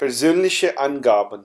persönliche Angaben,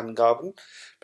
Angaben।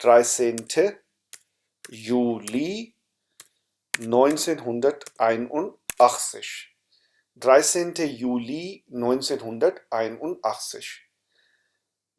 13. Juli 1981। 13. Juli 1981।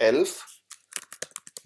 11,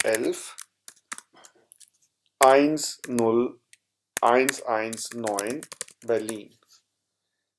11 10119 berlin।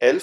11,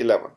11।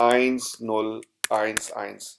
10119।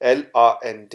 LAND,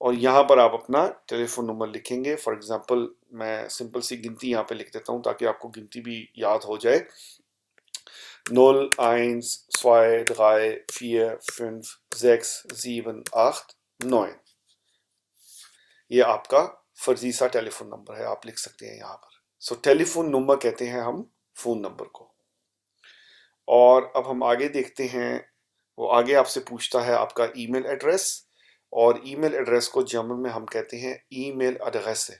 اور یہاں پر آپ اپنا ٹیلی فون نمبر لکھیں گے. فار ایگزامپل میں سمپل سی گنتی یہاں پہ لکھ دیتا ہوں تاکہ آپ کو گنتی بھی یاد ہو جائے. 0 1 2 3 4 5 6 7 8 9. یہ آپ کا فرضی سا ٹیلی فون نمبر ہے، آپ لکھ سکتے ہیں یہاں پر. سو ٹیلی فون نمبر کہتے ہیں ہم فون نمبر کو. اور اب ہم آگے دیکھتے ہیں. وہ آگے آپ سے پوچھتا ہے آپ کا ای میل ایڈریس، اور ای میل ایڈریس کو جرمن میں ہم کہتے ہیں ای میل ایڈریس.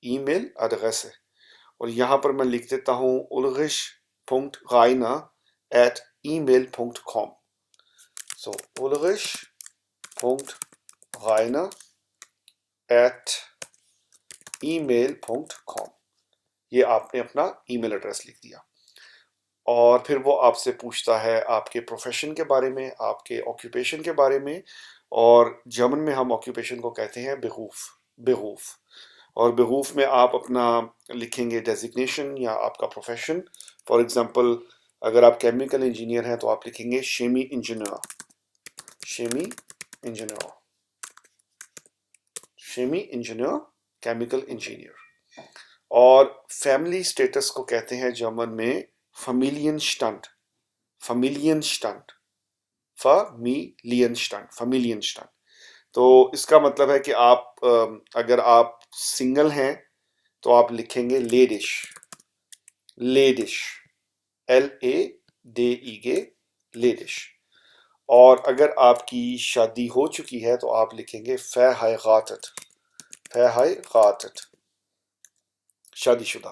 ای میل ایڈریس. اور یہاں پر میں لکھ دیتا ہوں ulrich.rainer@email.com. سو ulrich.rainer@email.com. یہ آپ نے اپنا ای میل ایڈریس لکھ دیا. اور پھر وہ آپ سے پوچھتا ہے آپ کے پروفیشن کے بارے میں، آپ کے آکیوپیشن کے بارے میں. اور جرمن میں ہم آکیوپیشن کو کہتے ہیں بیروف. اور بیروف میں آپ اپنا لکھیں گے ڈیزگنیشن یا آپ کا پروفیشن. فار ایگزامپل اگر آپ کیمیکل انجینئر ہیں تو آپ لکھیں گے شیمی انجینئر. Chemical engineer. اور فیملی سٹیٹس کو کہتے ہیں جرمن میں فمیلینسٹانڈ. تو اس کا مطلب ہے کہ آپ اگر آپ سنگل ہیں تو آپ لکھیں گے لیڈش. LADEG لیڈش. اور اگر آپ کی شادی ہو چکی ہے تو آپ لکھیں گے verheiratet. شادی شدہ.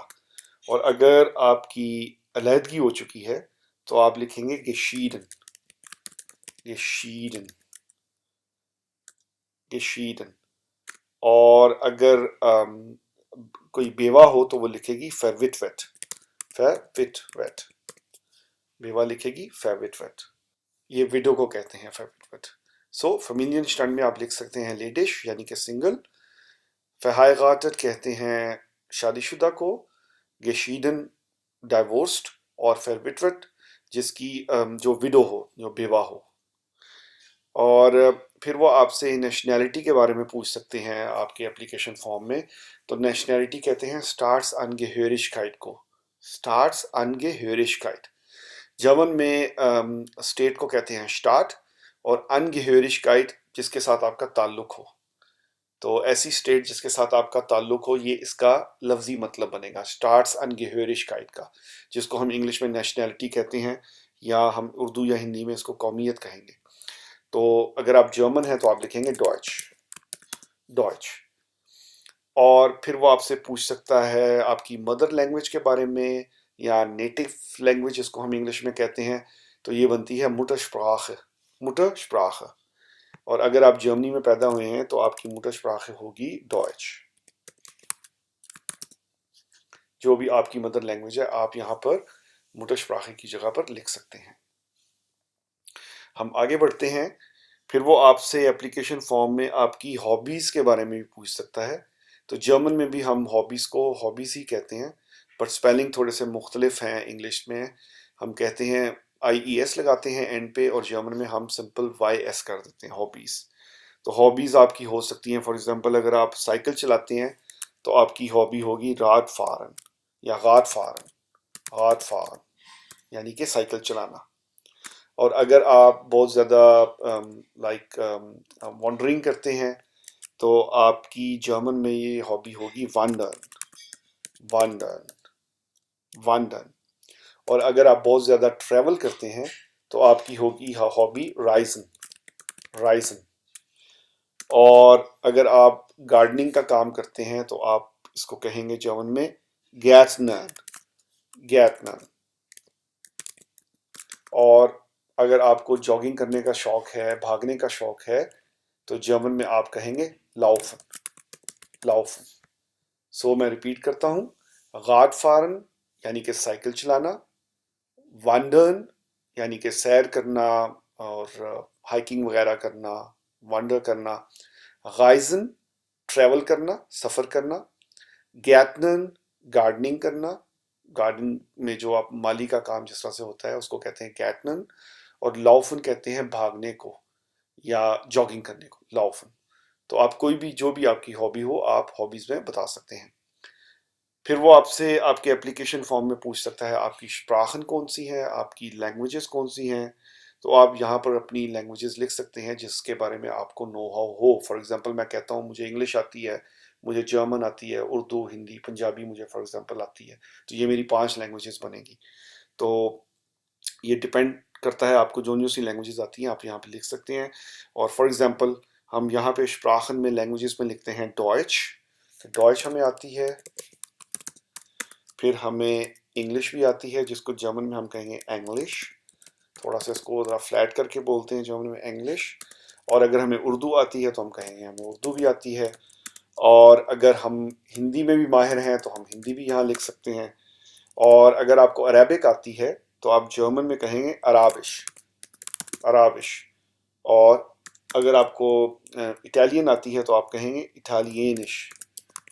اور اگر آپ کی علیحدگی ہو چکی ہے تو آپ لکھیں گے geschieden. اور اگر کوئی بیوہ ہو تو وہ لکھے گی verwitwet. بیوہ لکھے گی verwitwet. یہ ویڈو کو کہتے ہیں verwitwet. سو فیمینین میں آپ لکھ سکتے ہیں لیڈش یعنی کہ سنگل. verheiratet کہتے ہیں شادی شدہ کو. geschieden divorced. اور verwitwet جس کی جو ویڈو ہو، جو بیوہ ہو. اور پھر وہ آپ سے نیشنلٹی کے بارے میں پوچھ سکتے ہیں آپ کے اپلیکیشن فارم میں. تو نیشنلٹی کہتے ہیں Staatsangehörigkeit کو. جرمن میں اسٹیٹ کو کہتے ہیں اسٹاٹ، اور Angehörigkeit جس کے ساتھ آپ کا تعلق ہو. تو ایسی اسٹیٹ جس کے ساتھ آپ کا تعلق ہو، یہ اس کا لفظی مطلب بنے گا Staatsangehörigkeit کا، جس کو ہم انگلش میں نیشنلٹی کہتے ہیں، یا ہم اردو یا ہندی میں اس کو قومیت کہیں گے. تو اگر آپ جرمن ہیں تو آپ لکھیں گے ڈوائچ. اور پھر وہ آپ سے پوچھ سکتا ہے آپ کی مدر لینگویج کے بارے میں، یا نیٹو لینگویج جس کو ہم انگلش میں کہتے ہیں. تو یہ بنتی ہے Muttersprache. اور اگر آپ جرمنی میں پیدا ہوئے ہیں تو آپ کی Muttersprache ہوگی ڈوائچ. جو بھی آپ کی مدر لینگویج ہے آپ یہاں پر Muttersprache کی جگہ پر لکھ سکتے ہیں. ہم آگے بڑھتے ہیں. پھر وہ آپ سے اپلیکیشن فارم میں آپ کی ہابیز کے بارے میں بھی پوچھ سکتا ہے. تو جرمن میں بھی ہم ہابیز کو ہابیز ہی کہتے ہیں، پر سپیلنگ تھوڑے سے مختلف ہیں. انگلش میں ہم کہتے ہیں IES لگاتے ہیں اینڈ پہ، اور جرمن میں ہم سمپل YS کر دیتے ہیں ہابیز. تو ہابیز آپ کی ہو سکتی ہیں، فار ایگزامپل اگر آپ سائیکل چلاتے ہیں تو آپ کی ہابی ہوگی راڈ فارن یا غاد فارن یعنی کہ سائیکل چلانا. اور اگر آپ بہت زیادہ وانڈرنگ کرتے ہیں تو آپ کی جرمن میں یہ ہابی ہوگی وانڈرن. اور اگر آپ بہت زیادہ ٹریول کرتے ہیں تو آپ کی ہوگی ہابی رائزن. اور اگر آپ گارڈننگ کا کام کرتے ہیں تو آپ اس کو کہیں گے جرمن میں گیٹنن. اور اگر آپ کو جاگنگ کرنے کا شوق ہے، بھاگنے کا شوق ہے، تو جرمن میں آپ کہیں گے لاؤفن. سو میں ریپیٹ کرتا ہوں. غاد فارن یعنی کہ سائیکل چلانا، وانڈرن یعنی کہ سیر کرنا اور ہائکنگ وغیرہ کرنا، وانڈر کرنا، غائزن ٹریول کرنا، سفر کرنا، گیٹنن گارڈننگ کرنا، گارڈن میں جو آپ مالی کا کام جس طرح سے ہوتا ہے اس کو کہتے ہیں گیٹنن، اور لاؤفن کہتے ہیں بھاگنے کو. یا جاگنگ کرنے کو لافن. تو آپ کوئی بھی جو بھی آپ کی ہابی ہو آپ ہابیز میں بتا سکتے ہیں. پھر وہ آپ سے آپ کے اپلیکیشن فارم میں پوچھ سکتا ہے آپ کی شپراخن کون سی ہے، آپ کی لینگویجز کون سی ہیں. تو آپ یہاں پر اپنی لینگویجز لکھ سکتے ہیں جس کے بارے میں آپ کو نو ہاؤ ہو. فار ایگزامپل میں کہتا ہوں مجھے انگلش آتی ہے، مجھے جرمن آتی ہے، اردو، ہندی، پنجابی مجھے فار ایگزامپل آتی ہے. تو یہ میری 5 لینگویجز بنے گی. تو یہ ڈپینڈ کرتا ہے آپ کو جو سی لینگویجز آتی ہیں آپ یہاں پہ لکھ سکتے ہیں. اور فار ایگزامپل ہم یہاں پہ شپراخن میں لینگویجز میں لکھتے ہیں ڈوائچ. ڈوائچ ہمیں آتی ہے. پھر ہمیں انگلش بھی آتی ہے جس کو جرمن میں ہم کہیں گے انگلش. تھوڑا سا اس کو ذرا فلیٹ کر کے بولتے ہیں جرمن میں انگلش. اور اگر ہمیں اردو آتی ہے تو ہم کہیں گے ہمیں اردو بھی آتی ہے. اور اگر ہم ہندی میں بھی ماہر ہیں تو ہم ہندی بھی یہاں لکھ سکتے ہیں. اور اگر آپ کو عربک آتی ہے تو آپ جرمن میں کہیں گے عرابش، عرابش. اور اگر آپ کو اٹالین آتی ہے تو آپ کہیں گے اٹالینش،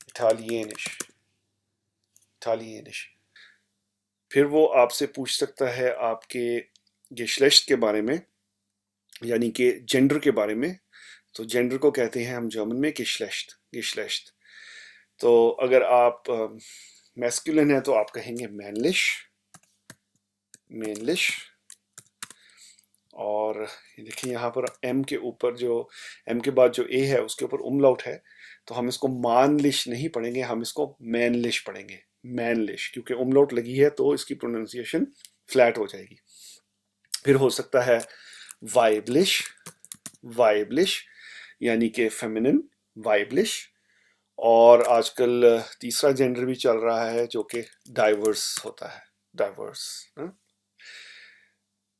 اٹالینش، اٹالینش. پھر وہ آپ سے پوچھ سکتا ہے آپ کے گیشلیشٹ کے بارے میں، یعنی کہ جینڈر کے بارے میں. تو جینڈر کو کہتے ہیں ہم جرمن میں گیشلیشٹ، گیشلیشٹ. تو اگر آپ میسکولن ہیں تو آپ کہیں گے مینلش، مینلش. اور دیکھیں یہاں پر ایم کے اوپر جو ایم کے بعد جو اے ہے اس کے اوپر املاؤٹ ہے، تو ہم اس کو مانلش نہیں پڑھیں گے، ہم اس کو مینلش پڑھیں گے، مینلش، کیونکہ املاؤٹ لگی ہے تو اس کی پروننسیشن فلیٹ ہو جائے گی. پھر ہو سکتا ہے وائبلش، وائبلش یعنی کہ فیمنن، وائبلش. اور آج کل تیسرا جینڈر بھی چل رہا ہے جو کہ ڈائیورس ہوتا ہے، ڈائیورس.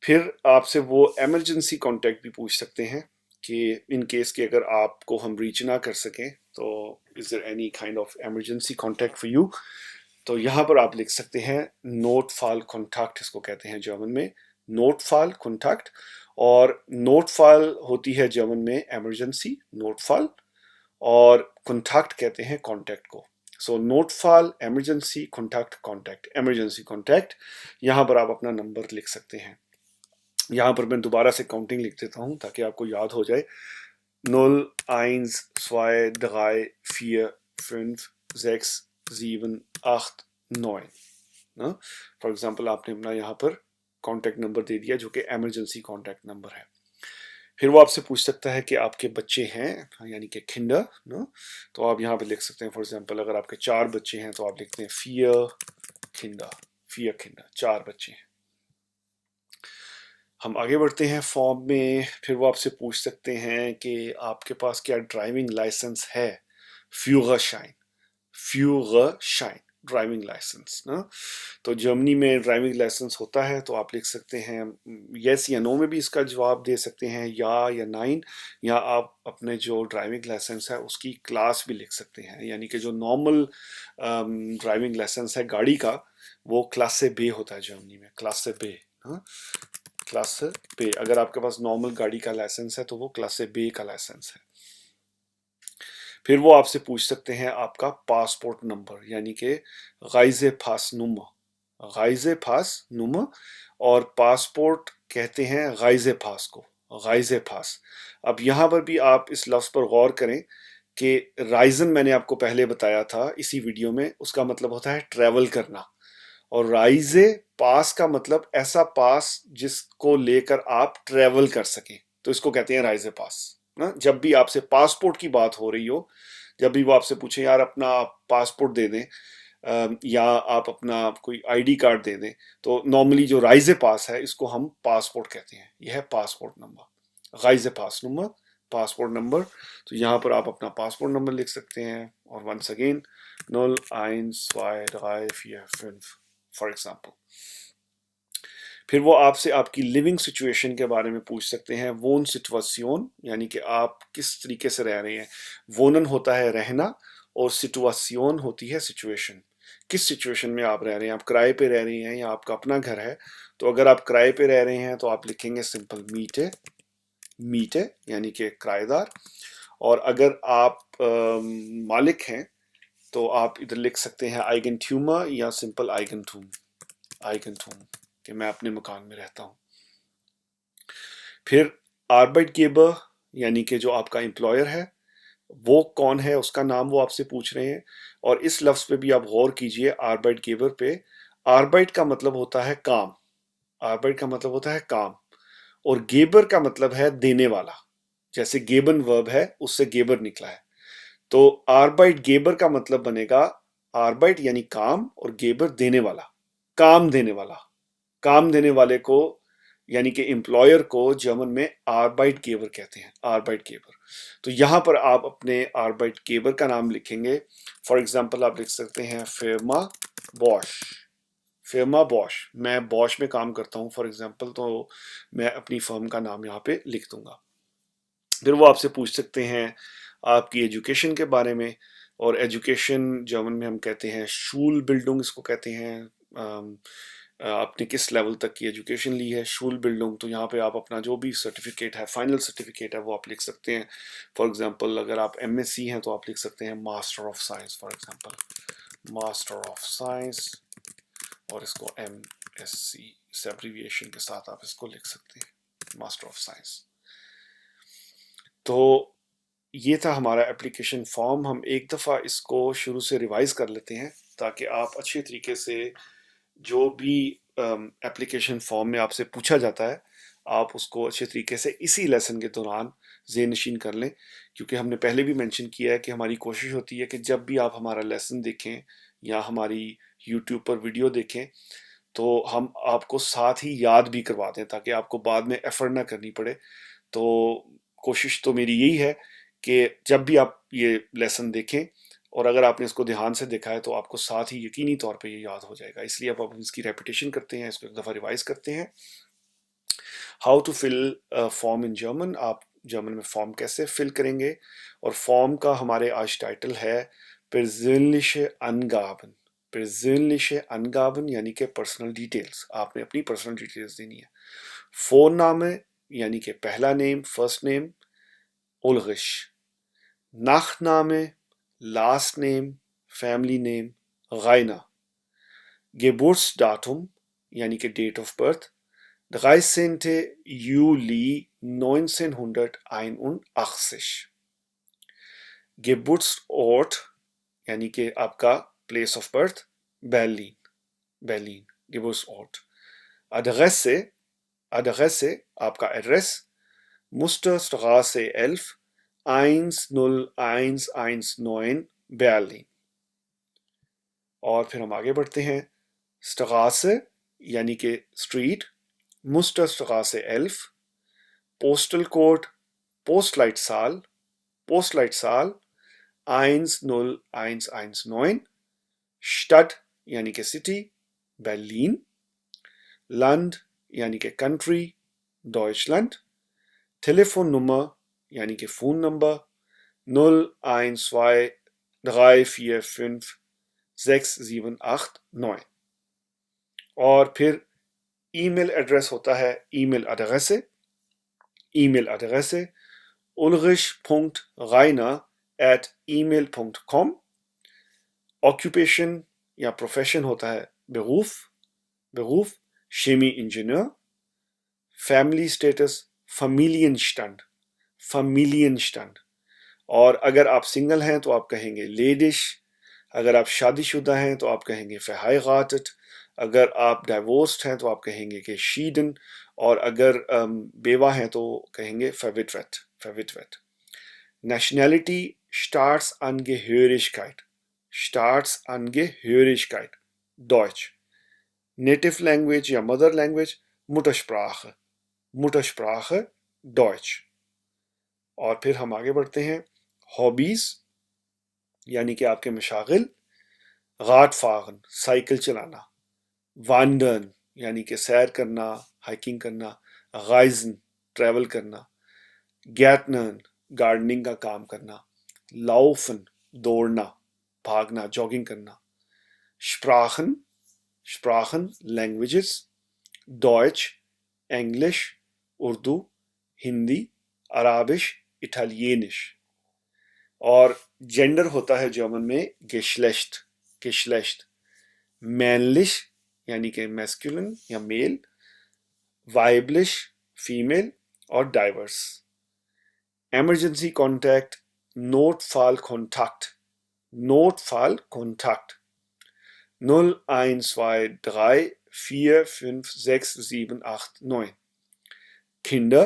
پھر آپ سے وہ ایمرجنسی کانٹیکٹ بھی پوچھ سکتے ہیں کہ ان کیس کہ اگر آپ کو ہم ریچ نہ کر سکیں تو is there any kind of emergency contact for you. تو یہاں پر آپ لکھ سکتے ہیں نوٹ فال کانٹیکٹ، اس کو کہتے ہیں جرمن میں نوٹ فال کانٹیکٹ. اور نوٹ فال ہوتی ہے جرمن میں ایمرجنسی، نوٹ فال. اور کانٹیکٹ کہتے ہیں کانٹیکٹ کو. سو نوٹ فال، emergency contact, contact, emergency contact. یہاں پر آپ اپنا نمبر لکھ سکتے ہیں. یہاں پر میں دوبارہ سے کاؤنٹنگ لکھ دیتا ہوں تاکہ آپ کو یاد ہو جائے. 0 1 2 3 4 5 6 7 8 9. فار ایگزامپل آپ نے اپنا یہاں پر کانٹیکٹ نمبر دے دیا جو کہ ایمرجنسی کانٹیکٹ نمبر ہے. پھر وہ آپ سے پوچھ سکتا ہے کہ آپ کے بچے ہیں یعنی کہ کھنڈا. تو آپ یہاں پہ لکھ سکتے ہیں فار ایگزامپل اگر آپ کے 4 بچے ہیں تو آپ لکھتے ہیں فیئر کھنڈا، فیئر کھنڈا، 4 بچے ہیں. ہم آگے بڑھتے ہیں فارم میں. پھر وہ آپ سے پوچھ سکتے ہیں کہ آپ کے پاس کیا ڈرائیونگ لائسنس ہے، فیوگر شائن، فیوگر شائن ڈرائیونگ لائسنس. تو جرمنی میں ڈرائیونگ لائسنس ہوتا ہے تو آپ لکھ سکتے ہیں یس یا نو میں بھی اس کا جواب دے سکتے ہیں، یا 9. یا آپ اپنے جو ڈرائیونگ لائسنس ہے اس کی کلاس بھی لکھ سکتے ہیں، یعنی کہ جو نارمل ڈرائیونگ لائسنس ہے گاڑی کا وہ کلاس سے بے ہوتا ہے جرمنی میں، کلاس سے بے. کلاس بے، اگر آپ کے پاس نارمل گاڑی کا لائسنس ہے تو وہ کلاس بے کا لائسنس ہے. پھر وہ آپ سے پوچھ سکتے ہیں آپ کا پاسپورٹ نمبر، یعنی کہ غائزے پاس نمبر، غائزے پاس نمبر. اور پاسپورٹ کہتے ہیں غائزے پاس کو، غائزے پاس. اب یہاں پر بھی آپ اس لفظ پر غور کریں کہ رائزن میں نے آپ کو پہلے بتایا تھا اسی ویڈیو میں، اس کا مطلب ہوتا ہے ٹریول کرنا. اور رائزے پاس کا مطلب ایسا پاس جس کو لے کر آپ ٹریول کر سکیں، تو اس کو کہتے ہیں رائزے پاس. جب بھی آپ سے پاسپورٹ کی بات ہو رہی ہو، جب بھی وہ آپ سے پوچھیں یار اپنا پاسپورٹ دے دیں یا آپ اپنا کوئی آئی ڈی کارڈ دے دیں، تو نارملی جو رائزے پاس ہے اس کو ہم پاسپورٹ کہتے ہیں. یہ ہے پاسپورٹ نمبر، غائزے پاس نمبر، پاسپورٹ نمبر. تو یہاں پر آپ اپنا پاسپورٹ نمبر لکھ سکتے ہیں. اور ونس اگین 0 1 2 3 4 5 فار ایگزامپل. پھر وہ آپ سے آپ کی لیونگ سچویشن کے بارے میں پوچھ سکتے ہیں، وون سچواسیون یعنی کہ آپ کس طریقے سے رہ رہے ہیں. وونن ہوتا ہے رہنا اور سچواسیون ہوتی ہے سچویشن، کس سچویشن میں آپ رہ رہے ہیں. آپ کرائے پہ رہ رہے ہیں یا آپ کا اپنا گھر ہے. تو اگر آپ کرائے پہ رہ رہے ہیں تو آپ لکھیں گے سمپل میٹے، میٹے یعنی کہ کرائے دار. اور اگر آپ مالک ہیں تو آپ ادھر لکھ سکتے ہیں آئگن ٹیوما یا simple eigen Tom, eigen Tom کہ میں اپنے مکان میں رہتا ہوں. پھر آربائٹ گیبر یعنی کہ جو آپ کا امپلائر ہے وہ کون ہے، اس کا نام وہ آپ سے پوچھ رہے ہیں. اور اس لفظ پہ بھی آپ غور کیجئے، آربائٹ گیبر پہ. آربائٹ کا مطلب ہوتا ہے کام، آربائٹ کا مطلب ہوتا ہے کام، اور گیبر کا مطلب ہے دینے والا. جیسے گیبن ورب ہے، اس سے گیبر نکلا ہے. تو آربائٹ گیبر کا مطلب بنے گا آربائٹ یعنی کام، اور گیبر دینے والا، کام دینے والا. کام دینے والے کو یعنی کہ امپلائر کو جرمن میں آربائٹ گیبر کہتے ہیں، آربائٹ گیبر. تو یہاں پر آپ اپنے آربائٹ گیبر کا نام لکھیں گے. فار ایگزامپل آپ لکھ سکتے ہیں فرما باش. فرما باش، میں باش میں کام کرتا ہوں فار ایگزامپل، تو میں اپنی فرم کا نام یہاں پہ لکھ دوں گا. پھر وہ آپ سے پوچھ سکتے ہیں آپ کی ایجوکیشن کے بارے میں. اور ایجوکیشن جرمن میں ہم کہتے ہیں شول بلڈنگ، اس کو کہتے ہیں. آپ نے کس لیول تک کی ایجوکیشن لی ہے، شول بلڈنگ. تو یہاں پہ آپ اپنا جو بھی سرٹیفکیٹ ہے، فائنل سرٹیفکیٹ ہے، وہ آپ لکھ سکتے ہیں. فار ایگزامپل اگر آپ ایم ایس سی ہیں تو آپ لکھ سکتے ہیں master of science, for example master of science, اور اس کو ایم ایس سی سے ایبریویشن کے ساتھ آپ اس کو لکھ سکتے ہیں، ماسٹر آف سائنس. تو یہ تھا ہمارا اپلیکیشن فارم. ہم ایک دفعہ اس کو شروع سے ریوائز کر لیتے ہیں تاکہ آپ اچھے طریقے سے جو بھی اپلیکیشن فارم میں آپ سے پوچھا جاتا ہے آپ اس کو اچھے طریقے سے اسی لیسن کے دوران ذہن نشین کر لیں. کیونکہ ہم نے پہلے بھی منشن کیا ہے کہ ہماری کوشش ہوتی ہے کہ جب بھی آپ ہمارا لیسن دیکھیں یا ہماری یوٹیوب پر ویڈیو دیکھیں تو ہم آپ کو ساتھ ہی یاد بھی کروا دیں تاکہ آپ کو بعد میں ایفرٹ نہ کرنی پڑے. تو کوشش تو میری یہی ہے کہ جب بھی آپ یہ لیسن دیکھیں، اور اگر آپ نے اس کو دھیان سے دیکھا ہے تو آپ کو ساتھ ہی یقینی طور پہ یہ یاد ہو جائے گا. اس لیے اب ہم اس کی ریپیٹیشن کرتے ہیں، اس کو ایک دفعہ ریوائز کرتے ہیں. How to fill form in German. آپ جرمن میں فارم کیسے فل کریں گے، اور فارم کا ہمارے آج ٹائٹل ہے پرسنلشه Angaben. پرسنلشه Angaben یعنی کہ پرسنل ڈیٹیلز. آپ نے اپنی پرسنل ڈیٹیلز دینی ہے. فون نامے یعنی کہ پہلا نیم، فرسٹ نیم، اولغش. Nachname، last name، family name، Rainer. Geburtsdatum یعنی کہ date of birth، 13. Juli 1981. Geburtsort یعنی کہ آپ کا place of birth، Berlin. Berlin Geburtsort. Adresse آپ کا ایڈریس، Musterstraße 11 10119 Berlin. اور پھر ہم آگے بڑھتے ہیں. Straße یعنی کہ street, Musterstraße 11. Postal code, Postleitzahl 10119. Stadt یعنی کہ سٹی، Berlin. Land یعنی کہ کنٹری، Deutschland. ٹیلیفون نمبر یعنی کہ فون نمبر، 0123456789. اور پھر ای میل ایڈریس ہوتا ہے e mail address ulrich.reiner@email.com. Occupation یا پروفیشن ہوتا ہے beruf شیمی انجینئر. Family status Familienstand. اور اگر آپ سنگل ہیں تو آپ کہیں گے لیڈش، اگر آپ شادی شدہ ہیں تو آپ کہیں گے verheiratet، اگر آپ ڈائیورسڈ ہیں تو آپ کہیں گے کہ شیڈن، اور اگر بیوہ ہیں تو کہیں گے verwitwet. Nationality Staatsangehörigkeit Deutsch. Native language یا مدر لینگویج Muttersprache Deutsch. اور پھر ہم آگے بڑھتے ہیں. ہابیز یعنی کہ آپ کے مشاغل، Radfahren سائیکل چلانا، Wandern یعنی کہ سیر کرنا، ہائکنگ کرنا، Reisen ٹریول کرنا، Gärtnern گارڈننگ کا کام کرنا، Laufen دوڑنا، بھاگنا، جاگنگ کرنا. Sprachen languages Deutsch English, Urdu, Hindi, عربش، اٹالینش. اور جینڈر ہوتا ہے جرمن میں Geschlecht. männlich یعنی کہ میسکولن یا میل، weiblich فیمیل، اور diverse. emergency contact, Notfallkontakt, Notfallkontakt 0123456789. Kinder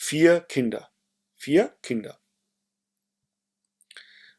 4 Kinder, 4 Kinder.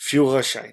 Führerschein,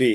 B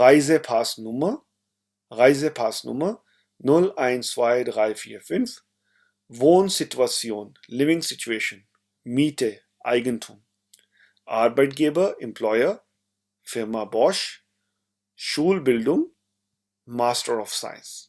Reisepassnummer, Reisepassnummer 012345. Wohnsituation, Living Situation, Miete, Eigentum. Arbeitgeber, Employer, Firma Bosch. Schulbildung, Master of Science.